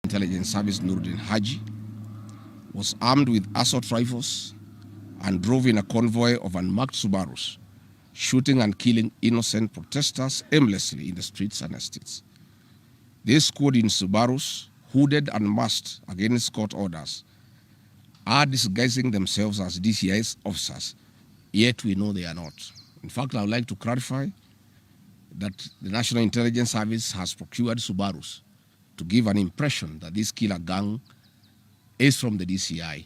Intelligence Service Nuruddin Haji was armed with assault rifles and drove in a convoy of unmarked Subarus, shooting and killing innocent protesters aimlessly in the streets and estates. This squad in Subarus, hooded and masked against court orders, are disguising themselves as DCI's officers, yet we know they are not. In fact, I would like to clarify that the National Intelligence Service has procured Subarus to give an impression that this killer gang is from the DCI.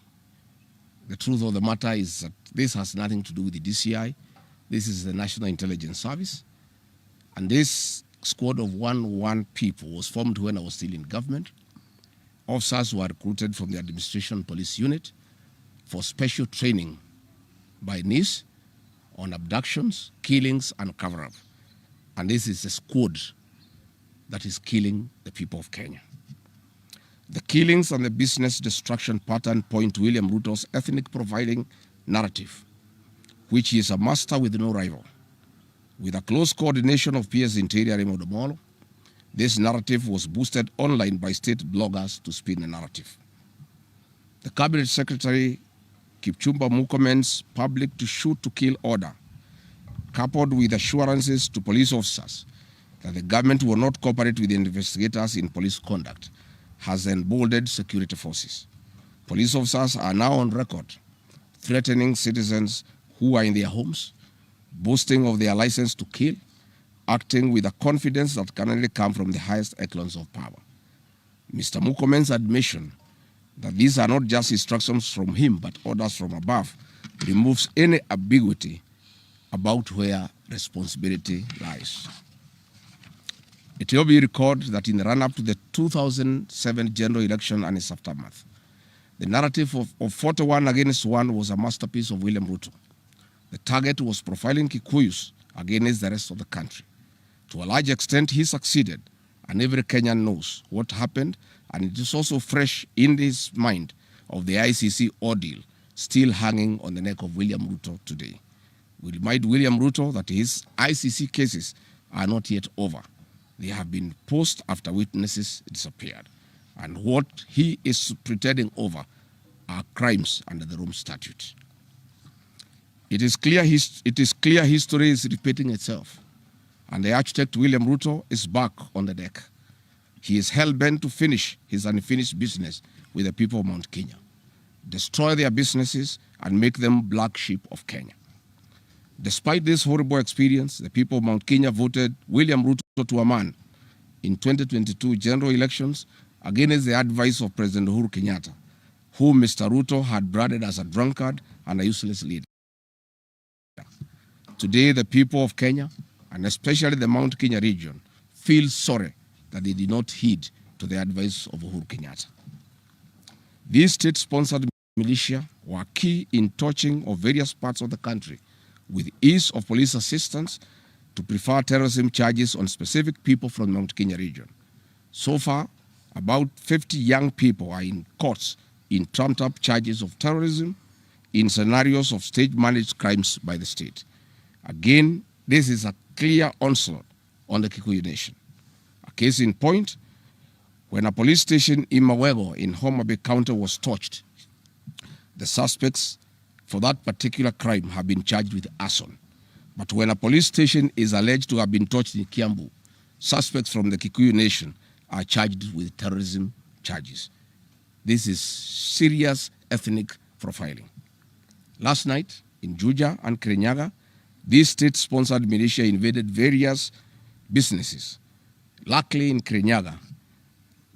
The truth of the matter is that this has nothing to do with the DCI. This is the National Intelligence Service. And this squad of 101 people was formed when I was still in government. Officers were recruited from the Administration Police Unit for special training by NIS on abductions, killings, and cover-up. And this is a squad that is killing the people of Kenya. The killings and the business destruction pattern point to William Ruto's ethnic profiling narrative, which he is a master with no rival. With a close coordination of PS Interior Raymond Omolo, this narrative was boosted online by state bloggers to spin the narrative. The Cabinet Secretary Kipchumba Murkomen's public to shoot to kill order, coupled with assurances to police officers that the government will not cooperate with the investigators in police conduct, has emboldened security forces. Police officers are now on record threatening citizens who are in their homes, boasting of their license to kill, acting with a confidence that can only come from the highest echelons of power. Mr. Murkomen's admission that these are not just instructions from him but orders from above removes any ambiguity about where responsibility lies. It will be recalled that in the run-up to the 2007 general election and its aftermath, the narrative of 41 against 1 was a masterpiece of William Ruto. The target was profiling Kikuyus against the rest of the country. To a large extent, he succeeded, and every Kenyan knows what happened, and it is also fresh in his mind of the ICC ordeal still hanging on the neck of William Ruto today. We remind William Ruto that his ICC cases are not yet over. They have been paused after witnesses disappeared, and what he is pretending over are crimes under the Rome Statute. It is clear history is repeating itself, and the architect William Ruto is back on the deck. He is hell-bent to finish his unfinished business with the people of Mount Kenya, destroy their businesses, and make them black sheep of Kenya. Despite this horrible experience, the people of Mount Kenya voted William Ruto to a man in 2022 general elections against the advice of President Uhuru Kenyatta, whom Mr. Ruto had branded as a drunkard and a useless leader. Today, the people of Kenya, and especially the Mount Kenya region, feel sorry that they did not heed to the advice of Uhuru Kenyatta. These state-sponsored militia were key in torching of various parts of the country with ease of police assistance to prefer terrorism charges on specific people from the Mount Kenya region. So far, about 50 young people are in courts in trumped-up charges of terrorism in scenarios of state-managed crimes by the state. Again, this is a clear onslaught on the Kikuyu nation. A case in point, when a police station in Mawego in Homa Bay County was torched, the suspects for that particular crime have been charged with arson. But when a police station is alleged to have been torched in Kiambu, suspects from the Kikuyu nation are charged with terrorism charges. This is serious ethnic profiling. Last night, in Juja and Kirinyaga, these state-sponsored militia invaded various businesses. Luckily, in Kirinyaga,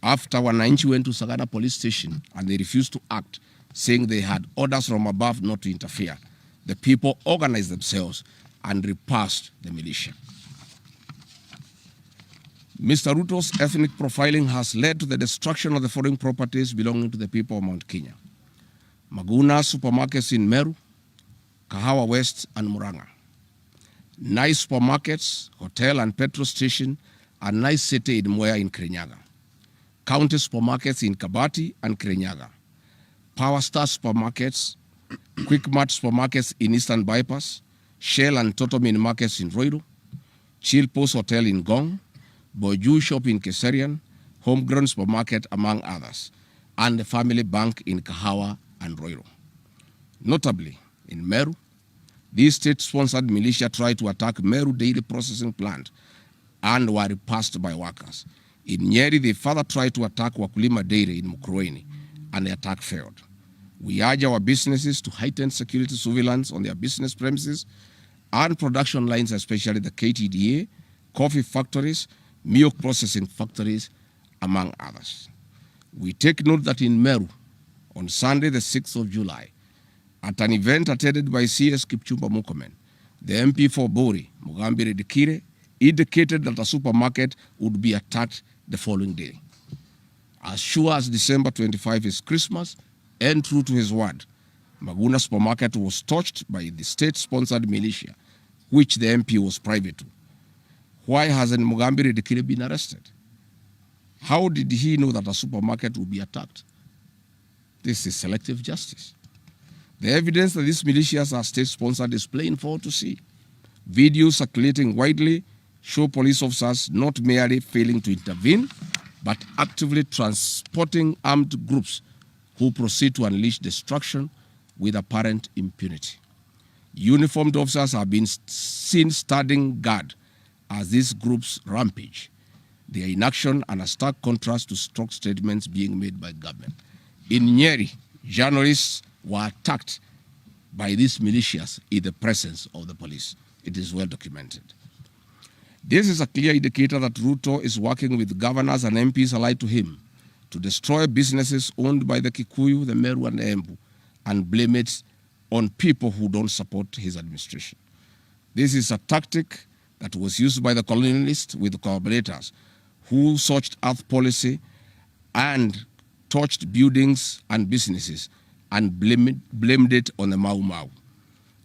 after Wananchi went to Sagana police station and they refused to act, saying they had orders from above not to interfere, the people organized themselves and repulsed the militia. Mr. Ruto's ethnic profiling has led to the destruction of the foreign properties belonging to the people of Mount Kenya. Maguna supermarkets in Meru, Kahawa West, and Murang'a. Nice supermarkets, hotel and petrol station, and Nice City in Mwea in Kirinyaga. County supermarkets in Kabati and Kirinyaga. Power Star supermarkets, Quick Mart supermarkets in Eastern Bypass, Shell and Totomin markets in Roiru, Chill Post Hotel in Gong, Boju Shop in Keserian, Homegrown Supermarket, among others, and the Family Bank in Kahawa and Roiro. Notably, in Meru, these state-sponsored militia tried to attack Meru Dairy Processing Plant and were repulsed by workers. In Nyeri, they further tried to attack Wakulima Dairy in Mukurweini, and the attack failed. We urge our businesses to heighten security surveillance on their business premises and production lines, especially the KTDA, coffee factories, milk processing factories, among others. We take note that in Meru, on Sunday, the 6th of July, at an event attended by CS Kipchumba Murkomen, the MP for Bori, Mugambire Dikire, indicated that a supermarket would be attacked the following day. As sure as December 25 is Christmas, and true to his word, Maguna Supermarket was touched by the state-sponsored militia, which the MP was private to. Why hasn't Mugambire Dikire been arrested? How did he know that a supermarket would be attacked? This is selective justice. The evidence that these militias are state-sponsored is plain for all to see. Videos circulating widely show police officers not merely failing to intervene, but actively transporting armed groups who proceed to unleash destruction with apparent impunity. Uniformed officers have been seen standing guard as these groups rampage. Their inaction and a stark contrast to strong statements being made by government. In Nyeri, journalists were attacked by these militias in the presence of the police. It is well documented. This is a clear indicator that Ruto is working with governors and MPs allied to him to destroy businesses owned by the Kikuyu, the Meru, and the Embu, and blame it on people who don't support his administration. This is a tactic that was used by the colonialists with collaborators who searched earth policy and touched buildings and businesses and blamed it on the Mau Mau.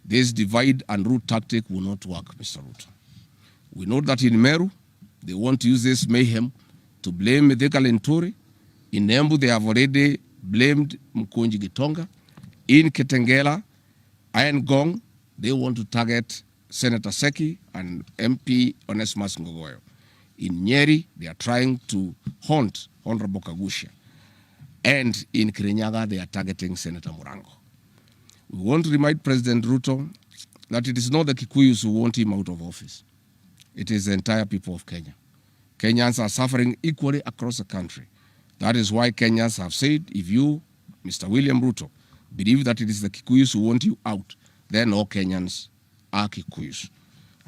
This divide and rule tactic will not work, Mr. Ruto. We know that in Meru, they want to use this mayhem to blame Mithika Linturi. In Embu, they have already blamed Mkonji Gitonga. In Kitengela, Iron Gong, they want to target Senator Seki and MP Onesmus Ngogoyo. In Nyeri, they are trying to haunt Honorable Kagusha. And in Kirinyaga, they are targeting Senator Murango. We want to remind President Ruto that it is not the Kikuyus who want him out of office. It is the entire people of Kenya. Kenyans are suffering equally across the country. That is why Kenyans have said, if you, Mr. William Ruto, believe that it is the Kikuyus who want you out, then all Kenyans are Kikuyus.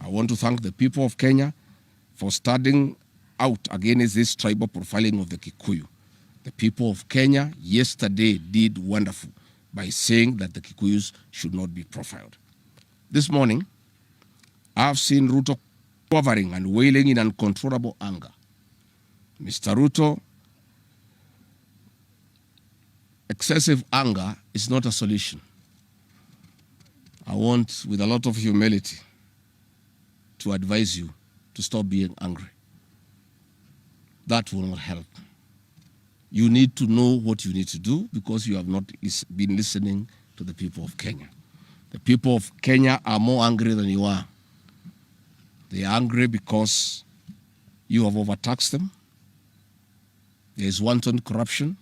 I want to thank the people of Kenya for standing out against this tribal profiling of the Kikuyu. The people of Kenya yesterday did wonderful by saying that the Kikuyus should not be profiled. This morning, I've seen Ruto quivering and wailing in uncontrollable anger. Mr. Ruto, excessive anger is not a solution. I want, with a lot of humility, to advise you to stop being angry. That will not help. You need to know what you need to do because you have not been listening to the people of Kenya. The people of Kenya are more angry than you are. They are angry because you have overtaxed them. There is wanton corruption.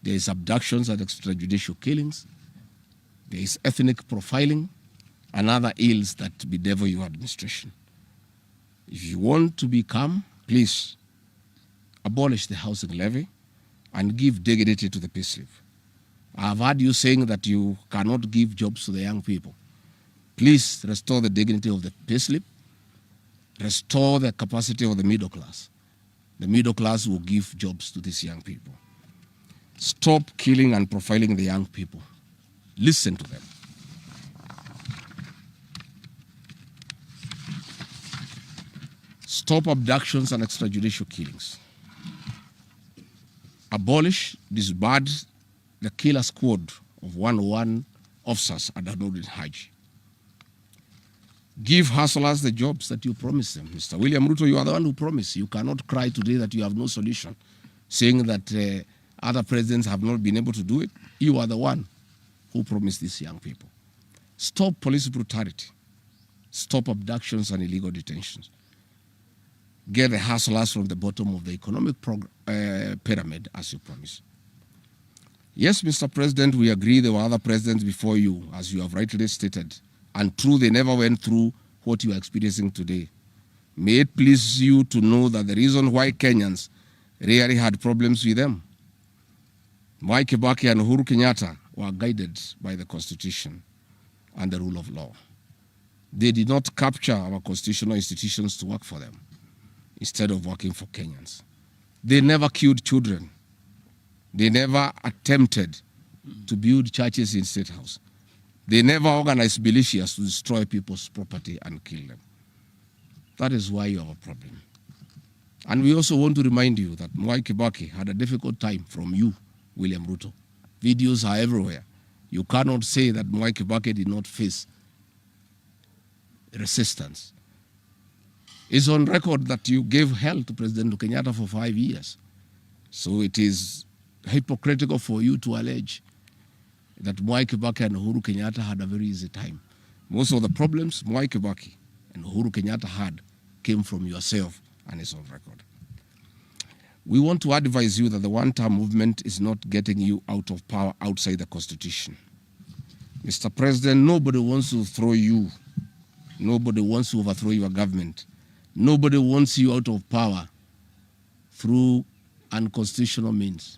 There is abductions and extrajudicial killings. There is ethnic profiling and other ills that bedevil your administration. If you want to be calm, please abolish the housing levy and give dignity to the payslip. I have heard you saying that you cannot give jobs to the young people. Please restore the dignity of the payslip. Restore the capacity of the middle class. The middle class will give jobs to these young people. Stop killing and profiling the young people. Listen to them. Stop abductions and extrajudicial killings. Abolish, disband the killer squad of 101 officers at Danodin Haji. Give hustlers the jobs that you promised them. Mr. William Ruto, you are the one who promised. You cannot cry today that you have no solution, saying that other presidents have not been able to do it. You are the one who promised these young people. Stop police brutality. Stop abductions and illegal detentions. get the hustlers from the bottom of the economic pyramid as you promised. Yes, Mr. President, we agree there were other presidents before you, as you have rightly stated, and true, they never went through what you are experiencing today. May it please you to know that the reason why Kenyans rarely had problems with them, Mwai Kibaki and Uhuru Kenyatta were guided by the Constitution and the rule of law. They did not capture our constitutional institutions to work for them instead of working for Kenyans. They never killed children. They never attempted to build churches in State House. They never organized militias to destroy people's property and kill them. That is why you have a problem. And we also want to remind you that Mwai Kibaki had a difficult time from you, William Ruto. Videos are everywhere. You cannot say that Mwai Kibaki did not face resistance. It's on record that you gave hell to President Kenyatta for 5 years. So it is hypocritical for you to allege that Mwai Kibaki and Uhuru Kenyatta had a very easy time. Most of the problems Mwai Kibaki and Uhuru Kenyatta had came from yourself, and it's on record. We want to advise you that the one-term movement is not getting you out of power outside the Constitution. Mr. President, nobody wants to throw you. Nobody wants to overthrow your government. Nobody wants you out of power through unconstitutional means.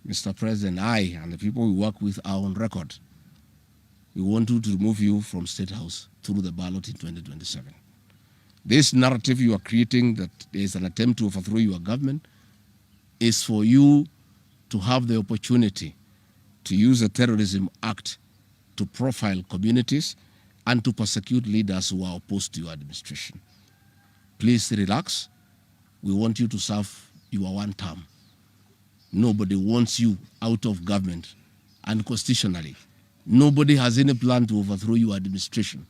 Mr. President, I and the people we work with are on record. We want to remove you from State House through the ballot in 2027. This narrative you are creating that there is an attempt to overthrow your government is for you to have the opportunity to use the Terrorism Act to profile communities and to persecute leaders who are opposed to your administration. Please relax. We want you to serve your one term. Nobody wants you out of government, and constitutionally, nobody has any plan to overthrow your administration,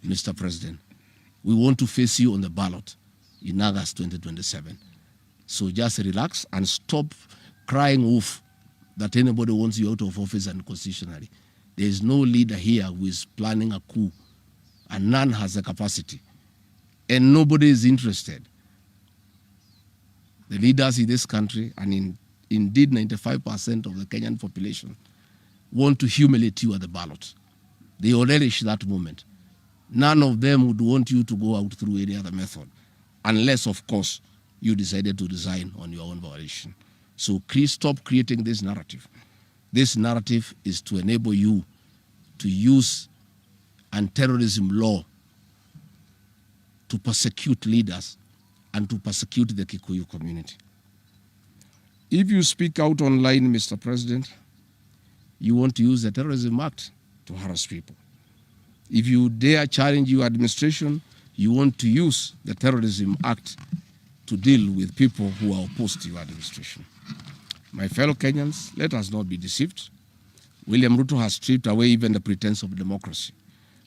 Mr. President. We want to face you on the ballot in August 2027. So just relax and stop crying wolf that anybody wants you out of office unconstitutionally. There is no leader here who is planning a coup, and none has the capacity. And nobody is interested. The leaders in this country, and indeed 95% of the Kenyan population, want to humiliate you at the ballot. They will relish that moment. None of them would want you to go out through any other method, unless, of course, you decided to resign on your own volition. So please stop creating this narrative. This narrative is to enable you to use anti-terrorism law to persecute leaders and to persecute the Kikuyu community. If you speak out online, Mr. President, you want to use the Terrorism Act to harass people. If you dare challenge your administration, you want to use the Terrorism Act to deal with people who are opposed to your administration. My fellow Kenyans, let us not be deceived. William Ruto has stripped away even the pretense of democracy.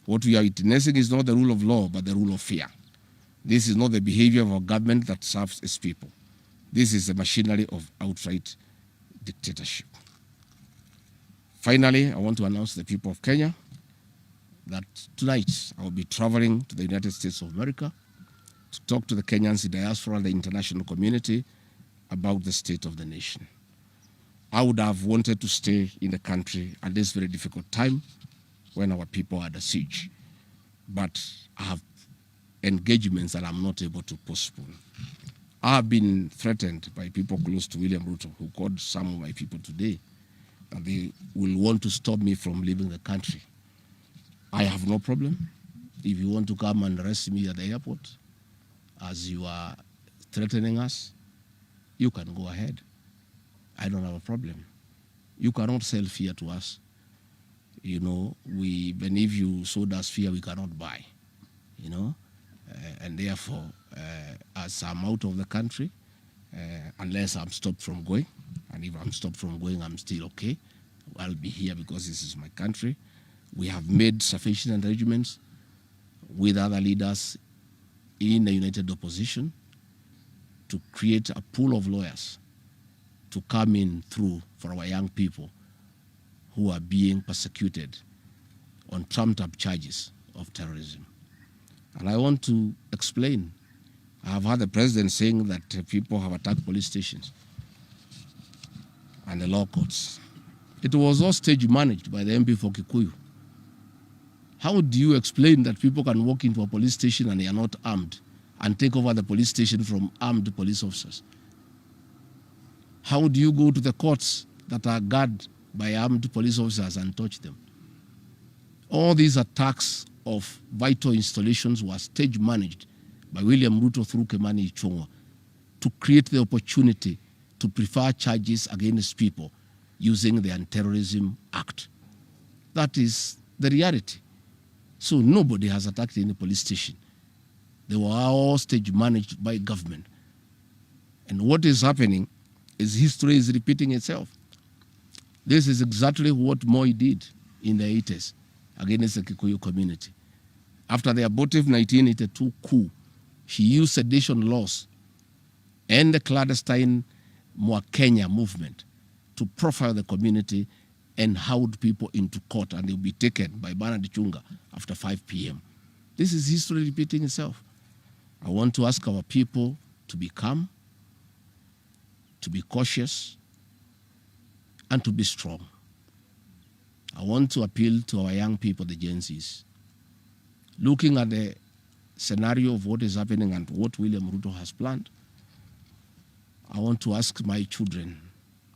What we are witnessing is not the rule of law, but the rule of fear. This is not the behavior of a government that serves its people. This is the machinery of outright dictatorship. Finally, I want to announce to the people of Kenya that tonight I will be traveling to the United States of America to talk to the Kenyans in diaspora and the international community about the state of the nation. I would have wanted to stay in the country at this very difficult time when our people are under siege, but I have engagements that I'm not able to postpone. I have been threatened by people close to William Ruto, who called some of my people today, and they will want to stop me from leaving the country. I have no problem. If you want to come and arrest me at the airport, as you are threatening us, you can go ahead. I don't have a problem. You cannot sell fear to us. You know, even if you sold us fear, we cannot buy. You know, and therefore, as I'm out of the country, unless I'm stopped from going, and if I'm stopped from going, I'm still okay. I'll be here because this is my country. We have made sufficient arrangements with other leaders in the united opposition to create a pool of lawyers to come in through for our young people who are being persecuted on trumped-up charges of terrorism. And I want to explain I've heard the president saying that people have attacked police stations and the law courts. It was all stage managed by the MP for Kikuyu. How do you explain that people can walk into a police station and they are not armed and take over the police station from armed police officers? How do you go to the courts that are guarded by armed police officers and touch them? All these attacks of vital installations were stage managed by William Ruto through Kimani Ichung'wa to create the opportunity to prefer charges against people using the Anti-Terrorism Act. That is the reality. So nobody has attacked any police station. They were all stage managed by government. And what is happening is history is repeating itself. This is exactly what Moi did in the 80s against the Kikuyu community. After the abortive 1982 coup, he used sedition laws and the clandestine Mwakenya movement to profile the community and hound people into court, and they'll be taken by Bernard Chunga after 5 p.m. This is history repeating itself. I want to ask our people to be calm, to be cautious, and to be strong. I want to appeal to our young people, the Gen Zs. Looking at the scenario of what is happening and what William Ruto has planned, I want to ask my children,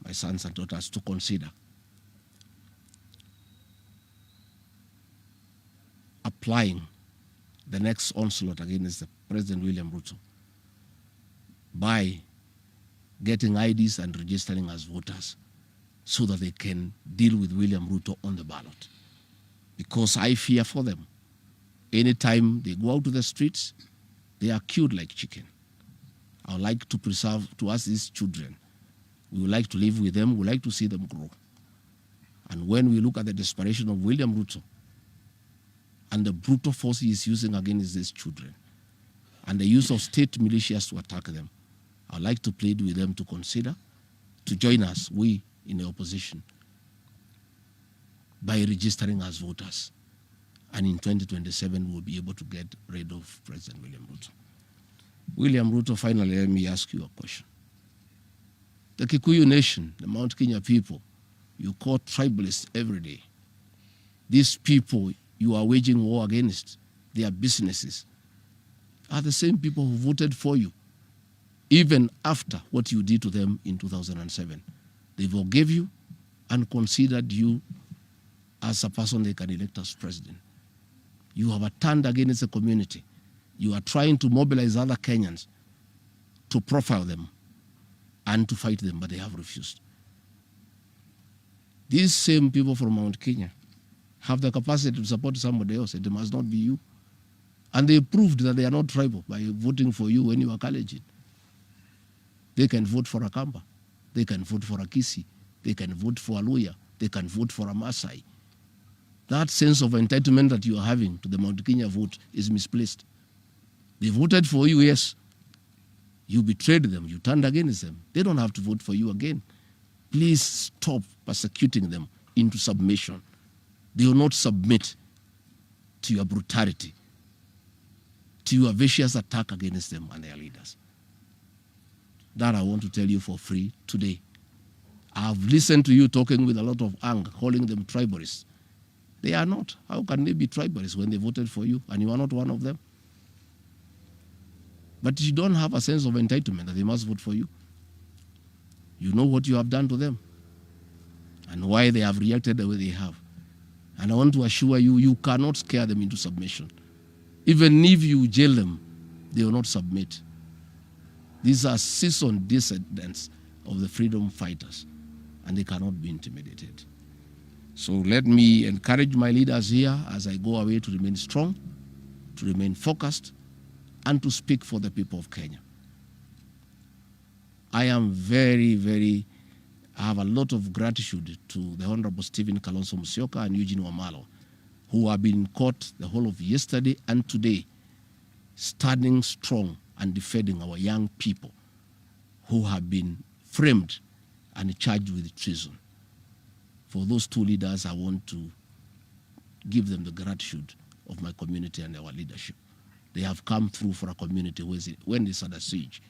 my sons and daughters, to consider applying the next onslaught against the President William Ruto by getting IDs and registering as voters so that they can deal with William Ruto on the ballot. Because I fear for them. Anytime they go out to the streets, they are killed like chicken. I would like to preserve, to us, these children. We would like to live with them. We would like to see them grow. And when we look at the desperation of William Ruto and the brutal force he is using against these children and the use of state militias to attack them, I would like to plead with them to consider, to join us, we in the opposition, by registering as voters. And in 2027, we'll be able to get rid of President William Ruto. William Ruto, finally, let me ask you a question. The Kikuyu nation, the Mount Kenya people, you call tribalists every day. These people you are waging war against, their businesses, are the same people who voted for you, even after what you did to them in 2007. They forgave you and considered you as a person they can elect as president. You have turned against the community. You are trying to mobilize other Kenyans to profile them and to fight them, but they have refused. These same people from Mount Kenya have the capacity to support somebody else. It must not be you. And they proved that they are not tribal by voting for you when you are Kalenjin. They can vote for a Kamba. They can vote for a Kisi. They can vote for a Luya. They can vote for a Maasai. That sense of entitlement that you are having to the Mount Kenya vote is misplaced. They voted for you, yes. You betrayed them. You turned against them. They don't have to vote for you again. Please stop persecuting them into submission. They will not submit to your brutality, to your vicious attack against them and their leaders. That I want to tell you for free today. I've listened to you talking with a lot of anger, calling them tribalists. They are not. How can they be tribalists when they voted for you and you are not one of them? But you don't have a sense of entitlement that they must vote for you. You know what you have done to them and why they have reacted the way they have. And I want to assure you, you cannot scare them into submission. Even if you jail them, they will not submit. These are seasoned descendants of the freedom fighters, and they cannot be intimidated. So let me encourage my leaders here as I go away to remain strong, to remain focused, and to speak for the people of Kenya. I am I have a lot of gratitude to the Honorable Stephen Kalonzo Musyoka and Eugene Wamalwa, who have been in court the whole of yesterday and today, standing strong and defending our young people who have been framed and charged with treason. For those two leaders, I want to give them the gratitude of my community and our leadership. they have come through for a community when it's under siege.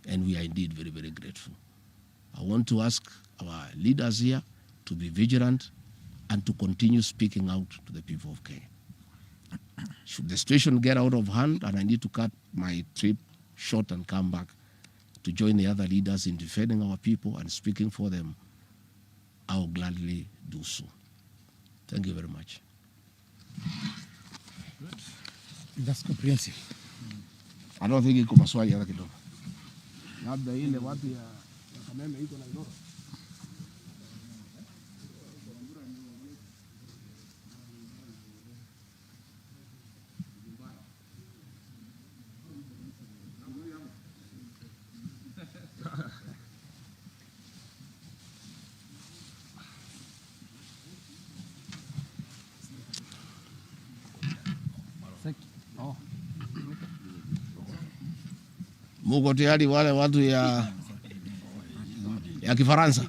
And we are indeed very, very grateful. I want to ask our leaders here to be vigilant and to continue speaking out to the people of Kenya. Should the situation get out of hand and I need to cut my trip short and come back to join the other leaders in defending our people and speaking for them, I will gladly do so. Thank you very much. That's comprehensive. I don't think iko maswali hata kidogo. Labda ile watu ya Kameme iko na Igoro. Muko tayari wale watu ya Kifaransa?